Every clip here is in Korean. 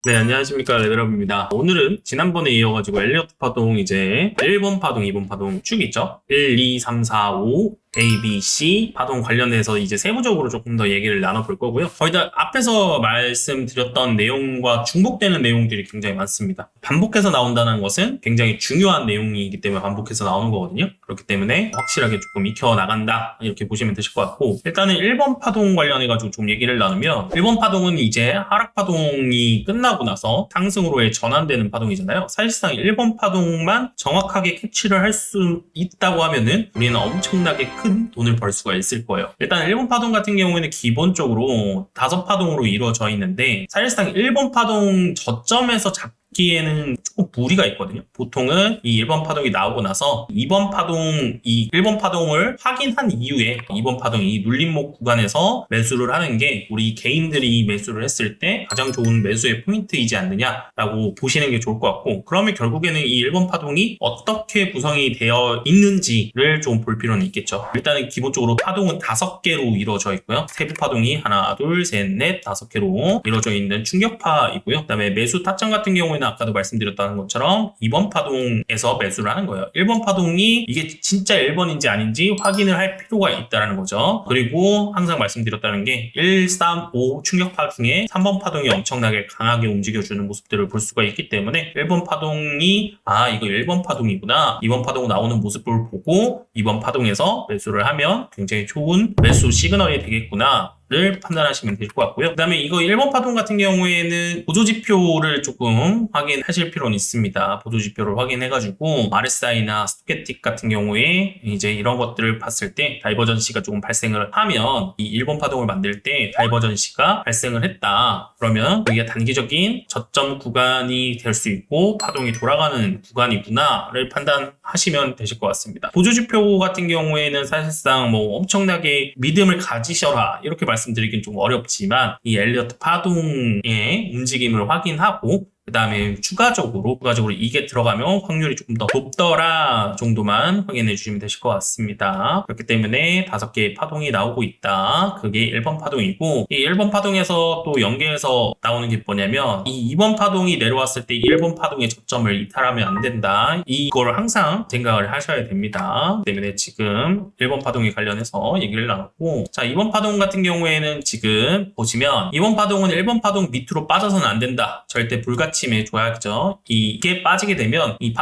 네, 안녕하십니까. 레벨업입니다. 오늘은 지난번에 이어가지고 엘리어트 파동 이제 1번 파동, 2번 파동 쭉 있죠? 1, 2, 3, 4, 5, A, B, C 파동 관련해서 이제 세부적으로 조금 더 얘기를 나눠볼 거고요. 거의 다 앞에서 말씀드렸던 내용과 중복되는 내용들이 굉장히 많습니다. 반복해서 나온다는 것은 굉장히 중요한 내용이기 때문에 반복해서 나오는 거거든요. 그렇기 때문에 확실하게 조금 익혀나간다 이렇게 보시면 되실 것 같고, 일단은 1번 파동 관련해가지고 좀 얘기를 나누면 1번 파동은 이제 하락 파동이 끝나고 나서 상승으로의 전환되는 파동이잖아요. 사실상 1번 파동만 정확하게 캐치를 할 수 있다고 하면은 우리는 엄청나게 큰 돈을 벌 수가 있을 거예요. 일단 1번 파동 같은 경우에는 기본적으로 5파동으로 이루어져 있는데, 사실상 1번 파동 저점에서 잡기에는 조금 무리가 있거든요. 보통은 이 1번 파동이 나오고 나서 2번 파동, 이 1번 파동을 확인한 이후에 2번 파동 이 눌림목 구간에서 매수를 하는 게 우리 개인들이 매수를 했을 때 가장 좋은 매수의 포인트이지 않느냐라고 보시는 게 좋을 것 같고, 그러면 결국에는 이 1번 파동이 어떻게 구성이 되어 있는지를 좀 볼 필요는 있겠죠. 일단은 기본적으로 파동은 5개로 이루어져 있고요. 세부 파동이 하나, 둘, 셋, 넷, 5개로 이루어져 있는 충격파이고요. 그다음에 매수 타점 같은 경우에는 아까도 말씀드렸던 것처럼 2번 파동에서 매수를 하는 거예요. 1번 파동이 이게 진짜 1번인지 아닌지 확인을 할 필요가 있다는 거죠. 그리고 항상 말씀드렸다는 게 1, 3, 5 충격파 중에 3번 파동이 엄청나게 강하게 움직여주는 모습들을 볼 수가 있기 때문에 1번 파동이 이거 1번 파동이구나, 2번 파동 나오는 모습을 보고 2번 파동에서 매수를 하면 굉장히 좋은 매수 시그널이 되겠구나 를 판단하시면 될 것 같고요. 그 다음에 이거 1번 파동 같은 경우에는 보조지표를 조금 확인하실 필요는 있습니다. 보조지표를 확인해가지고 RSI나 스토캐틱 같은 경우에 이제 이런 것들을 봤을 때 다이버전시가 조금 발생을 하면, 이 1번 파동을 만들 때 다이버전시가 발생을 했다 그러면 여기가 단기적인 저점 구간이 될 수 있고 파동이 돌아가는 구간이구나 를 판단하시면 되실 것 같습니다. 보조지표 같은 경우에는 사실상 뭐 엄청나게 믿음을 가지셔라 이렇게 말씀드리긴 좀 어렵지만, 이 엘리어트 파동의 움직임을 확인하고 그 다음에 추가적으로 이게 들어가면 확률이 조금 더 높더라 정도만 확인해 주시면 되실 것 같습니다. 그렇기 때문에 5개의 파동이 나오고 있다. 그게 1번 파동이고, 이 1번 파동에서 또 연계해서 나오는 게 뭐냐면, 이 2번 파동이 내려왔을 때 1번 파동의 저점을 이탈하면 안 된다. 이걸 항상 생각을 하셔야 됩니다. 때문에 지금 1번 파동에 관련해서 얘기를 나눴고, 자, 2번 파동 같은 경우에는 지금 보시면 2번 파동은 1번 파동 밑으로 빠져서는 안 된다. 절대 불가침 에 줘야죠. 이게 빠지게 되면 이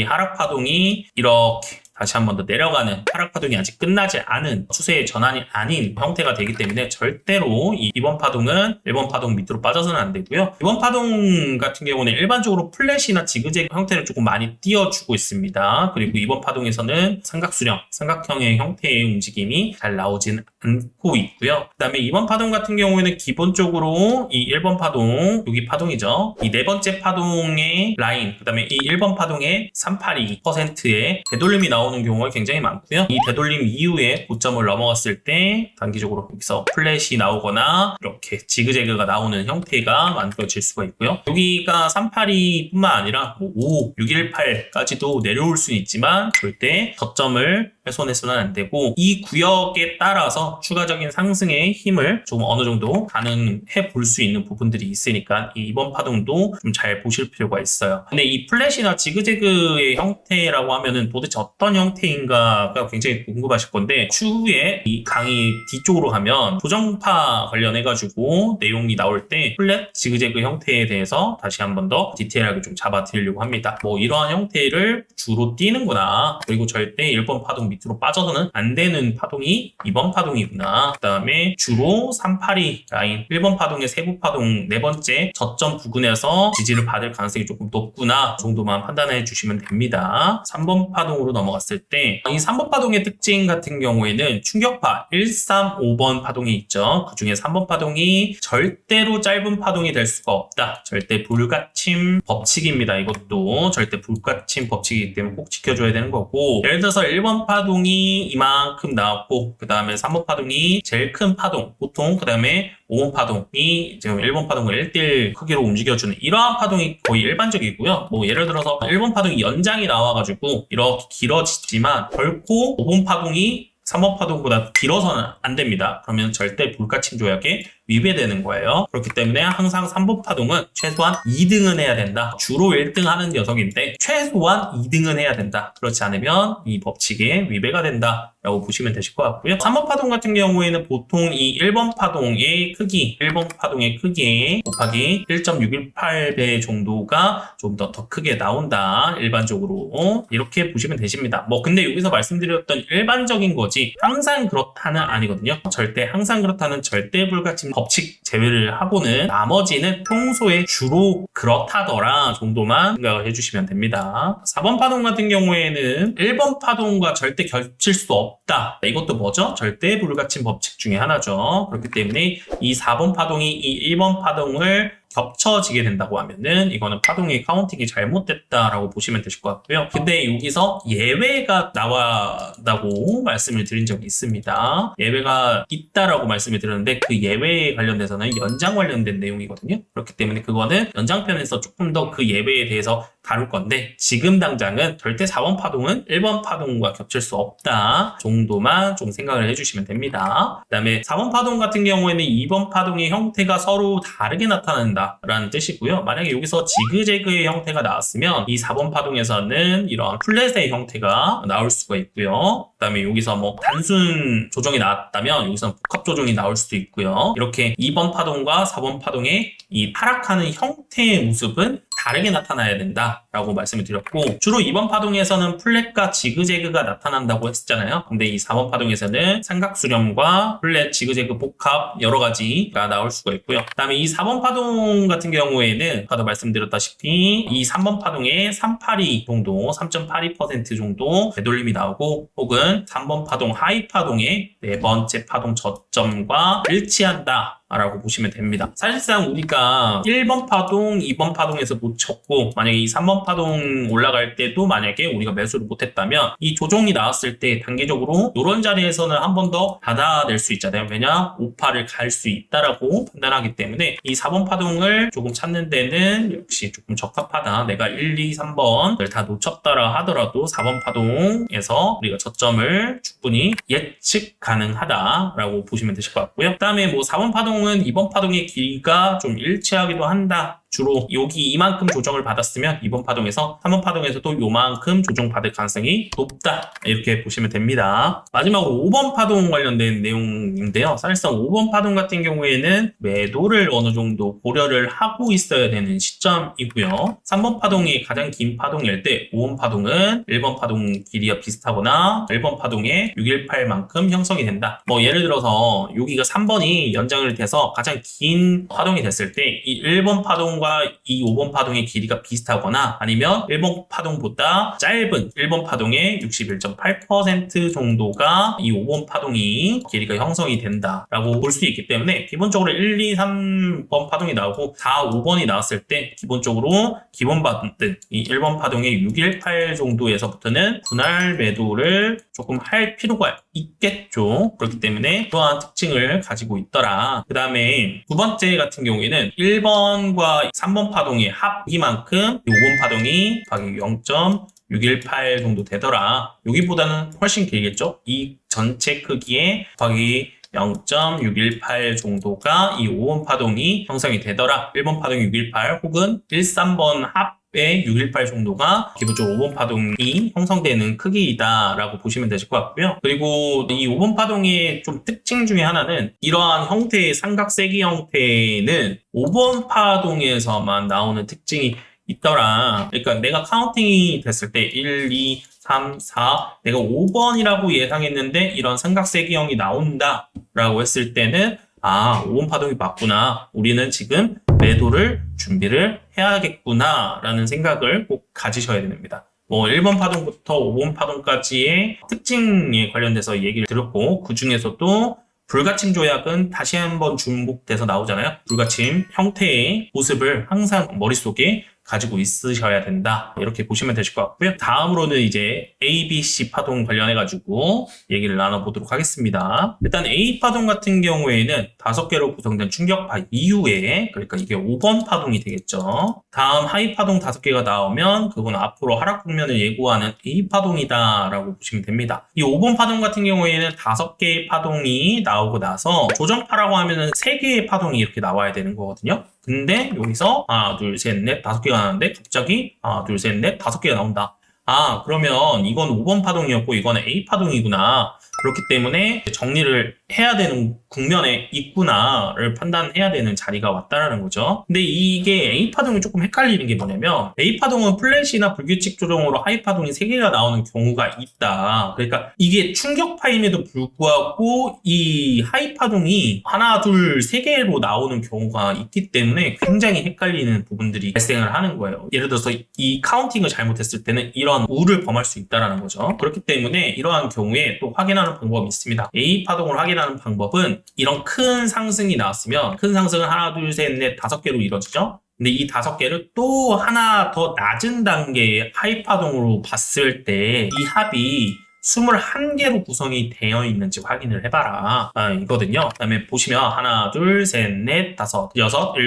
하락 파동이 이렇게 다시 한 번 더 내려가는, 하락 파동이 아직 끝나지 않은 추세의 전환이 아닌 형태가 되기 때문에 절대로 이 2번 파동은 1번 파동 밑으로 빠져서는 안 되고요. 2번 파동 같은 경우는 일반적으로 플랫이나 지그재그 형태를 조금 많이 띄워주고 있습니다. 그리고 2번 파동에서는 삼각형의 형태의 움직임이 잘 나오진 않고 있고요. 그 다음에 2번 파동 같은 경우에는 기본적으로 이 1번 파동, 여기 파동이죠. 이 네 번째 파동의 라인, 그 다음에 이 1번 파동의 382%의 되돌림이 나오는 경우가 굉장히 많고요. 이 되돌림 이후에 고점을 넘어갔을 때 단기적으로 여기서 플랫이 나오거나 이렇게 지그재그가 나오는 형태가 만들어질 수가 있고요. 여기가 382뿐만 아니라 5, 618까지도 내려올 수는 있지만 절대 저점을 훼손해서는 안 되고, 이 구역에 따라서 추가적인 상승의 힘을 좀 어느 정도 가능해 볼 수 있는 부분들이 있으니까 이 2번 파동도 좀 잘 보실 필요가 있어요. 근데 이 플랫이나 지그재그의 형태라고 하면은 도대체 어떤 형태인가가 굉장히 궁금하실 건데, 추후에 이 강의 뒤쪽으로 가면 조정파 관련해가지고 내용이 나올 때 플랫, 지그재그 형태에 대해서 다시 한 번 더 디테일하게 좀 잡아드리려고 합니다. 뭐 이러한 형태를 주로 띄는구나, 그리고 절대 1번 파동 밑으로 빠져서는 안 되는 파동이 2번 파동이구나, 그 다음에 주로 382 라인, 1번 파동의 세부 파동 네 번째 저점 부근에서 지지를 받을 가능성이 조금 높구나 정도만 판단해 주시면 됩니다. 3번 파동으로 넘어갔을 때 이 3번 파동의 특징 같은 경우에는 충격파 1, 3, 5번 파동이 있죠. 그 중에 3번 파동이 절대로 짧은 파동이 될 수가 없다. 절대 불가침 법칙입니다. 이것도 절대 불가침 법칙이기 때문에 꼭 지켜줘야 되는 거고, 예를 들어서 1번 파동이 이만큼 나왔고 그 다음에 3번 파동이 제일 큰 파동, 보통 그 다음에 5번 파동이 지금 1번 파동을 1대1 크기로 움직여주는 이러한 파동이 거의 일반적이고요. 뭐 예를 들어서 1번 파동이 연장이 나와가지고 이렇게 길어지지만 결코 5번 파동이 3번 파동보다 길어서는 안 됩니다. 그러면 절대 불가침 조약에 위배되는 거예요. 그렇기 때문에 항상 3번 파동은 최소한 2등은 해야 된다. 주로 1등 하는 녀석인데 최소한 2등은 해야 된다. 그렇지 않으면 이 법칙에 위배가 된다 라고 보시면 되실 것 같고요. 3번 파동 같은 경우에는 보통 이 1번 파동의 크기, 1번 파동의 크기 곱하기 1.618배 정도가 좀 더 크게 나온다. 일반적으로 이렇게 보시면 되십니다. 뭐 근데 여기서 말씀드렸던 일반적인 거지 항상 그렇다는 아니거든요. 절대 항상 그렇다는 절대 불가침 법칙 제외를 하고는 나머지는 평소에 주로 그렇다더라 정도만 생각을 해주시면 됩니다. 4번 파동 같은 경우에는 1번 파동과 절대 겹칠 수 없다. 이것도 뭐죠? 절대 불가침 법칙 중에 하나죠. 그렇기 때문에 이 4번 파동이 이 1번 파동을 겹쳐지게 된다고 하면은 이거는 파동의 카운팅이 잘못됐다라고 보시면 되실 것 같고요. 근데 여기서 예외가 나왔다고 말씀을 드린 적이 있습니다. 예외가 있다라고 말씀을 드렸는데 그 예외에 관련돼서는 연장 관련된 내용이거든요. 그렇기 때문에 그거는 연장편에서 조금 더 그 예외에 대해서 다룰 건데 지금 당장은 절대 4번 파동은 1번 파동과 겹칠 수 없다 정도만 좀 생각을 해주시면 됩니다. 그 다음에 4번 파동 같은 경우에는 2번 파동의 형태가 서로 다르게 나타난다 라는 뜻이고요. 만약에 여기서 지그재그의 형태가 나왔으면 이 4번 파동에서는 이런 플랫의 형태가 나올 수가 있고요. 그 다음에 여기서 뭐 단순 조정이 나왔다면 여기서 복합 조정이 나올 수도 있고요. 이렇게 2번 파동과 4번 파동의 이 하락하는 형태의 모습은 다르게 나타나야 된다라고 말씀을 드렸고 주로 2번 파동에서는 플랫과 지그재그가 나타난다고 했잖아요. 근데 이 4번 파동에서는 삼각수렴과 플랫, 지그재그, 복합 여러 가지가 나올 수가 있고요. 그 다음에 이 4번 파동 같은 경우에는 아까도 말씀드렸다시피 이 3번 파동에 382 정도, 3.82% 정도 되돌림이 나오고 혹은 3번 파동, 하이 파동의 네 번째 파동 저점과 일치한다 라고 보시면 됩니다. 사실상 우리가 1번 파동, 2번 파동에서 놓쳤고 만약에 이 3번 파동 올라갈 때도 만약에 우리가 매수를 못했다면 이 조정이 나왔을 때 단기적으로 이런 자리에서는 한 번 더 받아낼 수 있잖아요. 왜냐? 5파를 갈 수 있다라고 판단하기 때문에 이 4번 파동을 조금 찾는 데는 역시 조금 적합하다. 내가 1, 2, 3번을 다 놓쳤다라 하더라도 4번 파동에서 우리가 저점을 충분히 예측 가능하다라고 보시면 되실 것 같고요. 그 다음에 뭐 4번 파동은 2번 파동의 길이가 좀 일치하기도 한다. 주로 여기 이만큼 조정을 받았으면 2번 파동에서 3번 파동에서도 요만큼 조정받을 가능성이 높다. 이렇게 보시면 됩니다. 마지막으로 5번 파동 관련된 내용인데요. 사실상 5번 파동 같은 경우에는 매도를 어느 정도 고려를 하고 있어야 되는 시점이고요. 3번 파동이 가장 긴 파동일 때 5번 파동은 1번 파동 길이와 비슷하거나 1번 파동의 618만큼 형성이 된다. 뭐 예를 들어서 여기가 3번이 연장을 돼서 가장 긴 파동이 됐을 때 이 1번 파동과 이 5번 파동의 길이가 비슷하거나 아니면 1번 파동보다 짧은 1번 파동의 61.8% 정도가 이 5번 파동이 길이가 형성이 된다라고 볼 수 있기 때문에 기본적으로 1, 2, 3번 파동이 나오고 4, 5번이 나왔을 때 기본적으로 기본 받은 이 1번 파동의 618 정도에서부터는 분할 매도를 조금 할 필요가 있겠죠. 그렇기 때문에 그러한 특징을 가지고 있더라. 그 다음에 두 번째 같은 경우에는 1번과 3번 파동의 합이만큼 5번 파동이 0.618 정도 되더라. 여기보다는 훨씬 길겠죠? 이 전체 크기에 곱하기 0.618 정도가 이 5번 파동이 형성이 되더라. 1번 파동이 618 혹은 1, 3번 합의 618 정도가 기본적으로 5번 파동이 형성되는 크기이다라고 보시면 되실 것 같고요. 그리고 이 5번 파동의 좀 특징 중에 하나는 이러한 형태의 삼각세기 형태는 5번 파동에서만 나오는 특징이 있더라. 그러니까 내가 카운팅이 됐을 때 1, 2, 3, 4 내가 5번이라고 예상했는데 이런 삼각세기형이 나온다 라고 했을 때는 5번 파동이 맞구나. 우리는 지금 매도를 준비를 해야겠구나 라는 생각을 꼭 가지셔야 됩니다. 뭐 1번 파동부터 5번 파동까지의 특징에 관련돼서 얘기를 드렸고 그 중에서도 불가침 조약은 다시 한번 중복돼서 나오잖아요. 불가침 형태의 모습을 항상 머릿속에 가지고 있으셔야 된다. 이렇게 보시면 되실 것 같고요. 다음으로는 이제 ABC 파동 관련해가지고 얘기를 나눠보도록 하겠습니다. 일단 A 파동 같은 경우에는 5개로 구성된 충격파 이후에, 그러니까 이게 5번 파동이 되겠죠. 다음 하이 파동 5개가 나오면 그건 앞으로 하락 국면을 예고하는 A 파동이다 라고 보시면 됩니다. 이 5번 파동 같은 경우에는 5개의 파동이 나오고 나서 조정파라고 하면은 3개의 파동이 이렇게 나와야 되는 거거든요. 근데 여기서 하나, 둘, 셋, 넷, 5개가 나왔는데 갑자기 하나, 둘, 셋, 넷, 5개가 나온다. 아, 그러면 이건 5번 파동이었고 이거는 A 파동이구나. 그렇기 때문에 정리를 해야 되는 국면에 있구나를 판단해야 되는 자리가 왔다라는 거죠. 근데 이게 A파동이 조금 헷갈리는 게 뭐냐면 A파동은 플랫이나 불규칙 조정으로 하이파동이 3개가 나오는 경우가 있다. 그러니까 이게 충격파임에도 불구하고 이 하이파동이 하나, 둘, 3개로 나오는 경우가 있기 때문에 굉장히 헷갈리는 부분들이 발생을 하는 거예요. 예를 들어서 이 카운팅을 잘못했을 때는 이런 우를 범할 수 있다는 거죠. 그렇기 때문에 이러한 경우에 또 확인하는 방법이 있습니다. A파동을 확인하는 방법은 이런 큰 상승이 나왔으면 큰 상승은 하나, 둘, 셋, 넷, 5개로 이루어지죠. 근데 이 5개를 또 하나 더 낮은 단계의 하이파동으로 봤을 때 이 합이 21개로 구성이 되어 있는지 확인을 해봐라. 이거든요. 그 다음에 보시면 하나, 둘, 셋, 넷, 5, 6,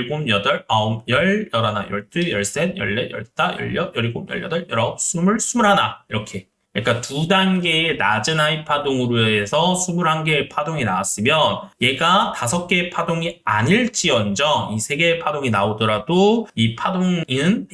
7, 8, 9, 10, 11, 12, 13, 14, 15, 16, 17, 18, 19, 20, 21 이렇게. 그러니까 2단계의 낮은 하이파동으로 해서 21개의 파동이 나왔으면 얘가 5개의 파동이 아닐지언정 이 3개의 파동이 나오더라도 이 파동은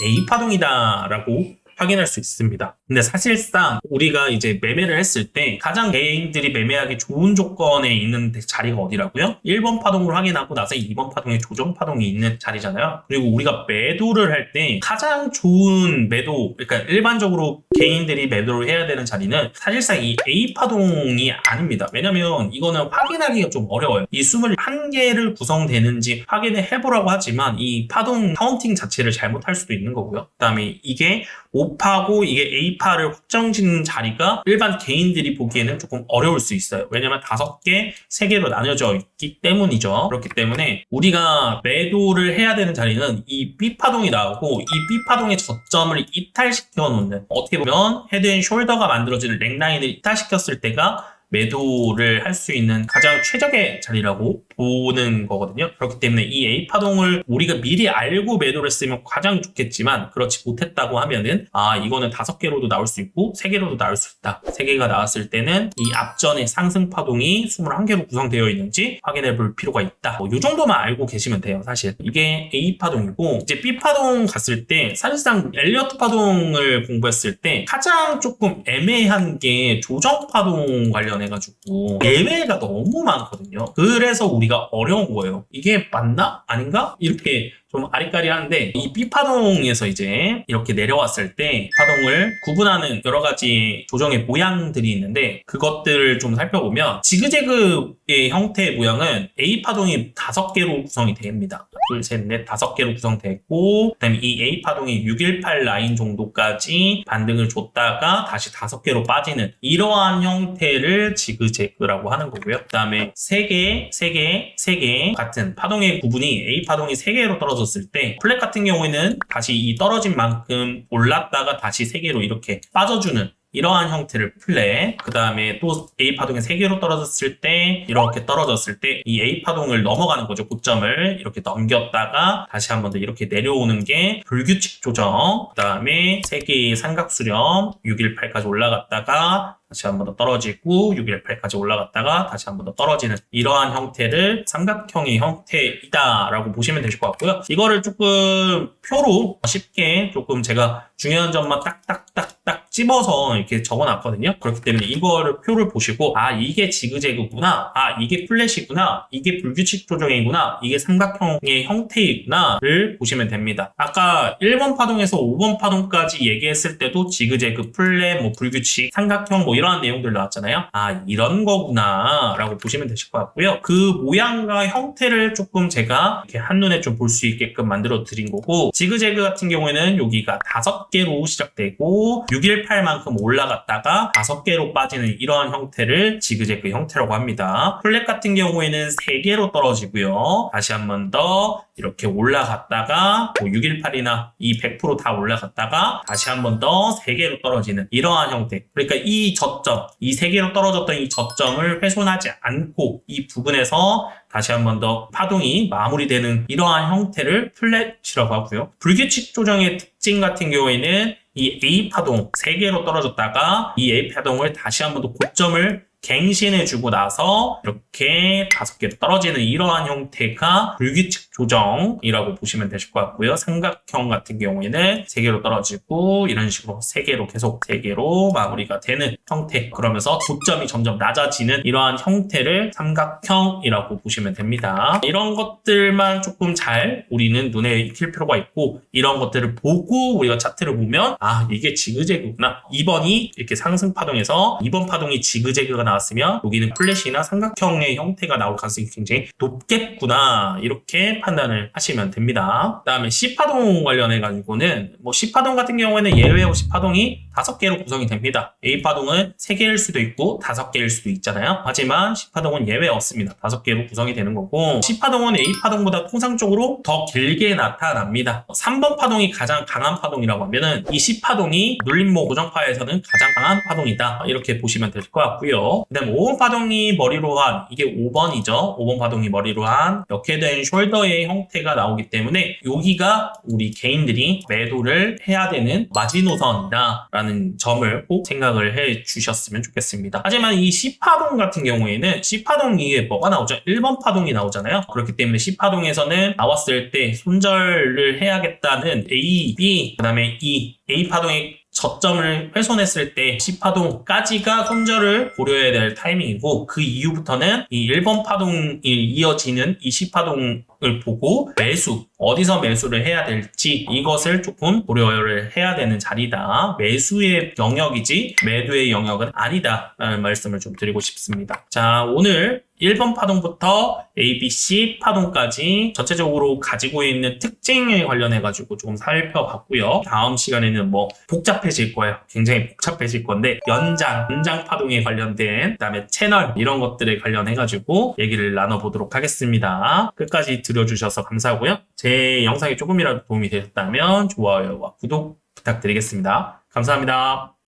A파동이다 라고 확인할 수 있습니다. 근데 사실상 우리가 이제 매매를 했을 때 가장 개인들이 매매하기 좋은 조건에 있는 자리가 어디라고요? 1번 파동으로 확인하고 나서 2번 파동에 조정 파동이 있는 자리잖아요. 그리고 우리가 매도를 할 때 가장 좋은 매도, 그러니까 일반적으로 개인들이 매도를 해야 되는 자리는 사실상 이 A 파동이 아닙니다. 왜냐면 이거는 확인하기가 좀 어려워요. 이 21개를 구성되는지 확인을 해보라고 하지만 이 파동 카운팅 자체를 잘못할 수도 있는 거고요. 그 다음에 이게 5파고 이게 A파를 확정짓는 자리가 일반 개인들이 보기에는 조금 어려울 수 있어요. 왜냐면 5개, 3개로 나뉘어져 있기 때문이죠. 그렇기 때문에 우리가 매도를 해야 되는 자리는 이 B파동이 나오고 이 B파동의 저점을 이탈시켜 놓는, 어떻게 보면 헤드앤숄더가 만들어지는 렉라인을 이탈시켰을 때가 매도를 할 수 있는 가장 최적의 자리라고 보는 거거든요. 그렇기 때문에 이 A파동을 우리가 미리 알고 매도를 했으면 가장 좋겠지만 그렇지 못했다고 하면은 이거는 5개로도 나올 수 있고 3개로도 나올 수 있다. 3개가 나왔을 때는 이 앞전의 상승파동이 21개로 구성되어 있는지 확인해 볼 필요가 있다. 이 정도만 알고 계시면 돼요. 사실 이게 A파동이고, 이제 B파동 갔을 때 사실상 엘리어트 파동을 공부했을 때 가장 조금 애매한 게 조정파동 관련해가지고 예외가 너무 많거든요. 그래서 우리가 어려운 거예요. 이게 맞나? 아닌가? 이렇게 좀 아리까리한데, 이 B파동에서 이제 이렇게 내려왔을 때 파동을 구분하는 여러 가지 조정의 모양들이 있는데 그것들을 좀 살펴보면 지그재그의 형태의 모양은 A파동이 5개로 구성이 됩니다. 둘, 셋, 넷, 5개로 구성되고, 그 다음에 이 A파동이 618 라인 정도까지 반등을 줬다가 다시 5개로 빠지는 이러한 형태를 지그재그라고 하는 거고요. 그 다음에 3개, 3개, 3개 같은 파동의 구분이 A파동이 3개로 떨어졌을 때 플랫 같은 경우에는 다시 이 떨어진 만큼 올랐다가 다시 3개로 이렇게 빠져주는 이러한 형태를 플랫, 그 다음에 또 A파동이 3개로 떨어졌을 때 이렇게 떨어졌을 때 이 A파동을 넘어가는 거죠. 고점을 이렇게 넘겼다가 다시 한 번 더 이렇게 내려오는 게 불규칙 조정, 그 다음에 3개의 삼각수렴 618까지 올라갔다가 다시 한 번 더 떨어지고 618까지 올라갔다가 다시 한 번 더 떨어지는 이러한 형태를 삼각형의 형태이다 라고 보시면 되실 것 같고요. 이거를 조금 표로 쉽게 조금 제가 중요한 점만 딱딱딱딱 집어서 이렇게 적어놨거든요. 그렇기 때문에 이거를 표를 보시고 이게 지그재그구나, 이게 플랫이구나, 이게 불규칙 조정이구나, 이게 삼각형의 형태이구나를 보시면 됩니다. 아까 1번 파동에서 5번 파동까지 얘기했을 때도 지그재그, 플랫, 불규칙, 삼각형 이러한 내용들 나왔잖아요. 이런 거구나 라고 보시면 되실 것 같고요. 그 모양과 형태를 조금 제가 이렇게 한눈에 좀 볼 수 있게끔 만들어 드린 거고, 지그재그 같은 경우에는 여기가 5개로 시작되고 618만큼 올라갔다가 5개로 빠지는 이러한 형태를 지그재그 형태라고 합니다. 플랫 같은 경우에는 3개로 떨어지고요. 다시 한 번 더 이렇게 올라갔다가 618이나 이 100%다 올라갔다가 다시 한 번 더 3개로 떨어지는 이러한 형태. 그러니까 이 저점, 이 3개로 떨어졌던 이 저점을 훼손하지 않고 이 부분에서 다시 한 번 더 파동이 마무리되는 이러한 형태를 플랫이라고 하고요. 불규칙 조정의 특징 같은 경우에는 이 A파동 3개로 떨어졌다가 이 A파동을 다시 한 번 더 고점을 갱신해주고 나서 이렇게 5개로 떨어지는 이러한 형태가 불규칙 조정이라고 보시면 되실 것 같고요. 삼각형 같은 경우에는 3개로 떨어지고 이런 식으로 3개로 계속 3개로 마무리가 되는 형태, 그러면서 고점이 점점 낮아지는 이러한 형태를 삼각형이라고 보시면 됩니다. 이런 것들만 조금 잘 우리는 눈에 익힐 필요가 있고, 이런 것들을 보고 우리가 차트를 보면 아, 이게 지그재그구나. 2번이 이렇게 상승 파동에서 2번 파동이 지그재그가 나왔으면 여기는 플랫이나 삼각형의 형태가 나올 가능성이 굉장히 높겠구나, 이렇게 판단을 하시면 됩니다. 그 다음에 C파동 관련해 가지고는 C파동 같은 경우에는 예외로 C파동이 5개로 구성이 됩니다. A파동은 3개일 수도 있고 5개일 수도 있잖아요. 하지만 C파동은 예외 없습니다. 5개로 구성이 되는 거고, C파동은 A파동보다 통상적으로 더 길게 나타납니다. 3번 파동이 가장 강한 파동이라고 하면은 이 C파동이 눌림목 고정파에서는 가장 강한 파동이다, 이렇게 보시면 될 것 같고요. 그 다음 5번 파동이 머리로 한, 이게 5번이죠. 5번 파동이 머리로 한 이렇게 된 숄더의 형태가 나오기 때문에 여기가 우리 개인들이 매도를 해야 되는 마지노선이다 라는 점을 꼭 생각을 해 주셨으면 좋겠습니다. 하지만 이 C파동 같은 경우에는 C파동 이게 뭐가 나오죠? 1번 파동이 나오잖아요. 그렇기 때문에 C파동에서는 나왔을 때 손절을 해야겠다는 A, B, 그 다음에 E, A파동의 저점을 훼손했을 때 C파동까지가 손절을 고려해야 될 타이밍이고, 그 이후부터는 이 1번 파동이 이어지는 이 C파동을 보고 매수, 어디서 매수를 해야 될지 이것을 조금 고려를 해야 되는 자리다. 매수의 영역이지 매도의 영역은 아니다 라는 말씀을 좀 드리고 싶습니다. 자, 오늘 1번 파동부터 A, B, C 파동까지 전체적으로 가지고 있는 특징에 관련해 가지고 조금 살펴봤고요. 다음 시간에는 복잡해질 거예요. 굉장히 복잡해질 건데 연장 파동에 관련된, 그다음에 채널 이런 것들에 관련해 가지고 얘기를 나눠보도록 하겠습니다. 끝까지 들어주셔서 감사하고요. 제 영상이 조금이라도 도움이 되셨다면 좋아요와 구독 부탁드리겠습니다. 감사합니다.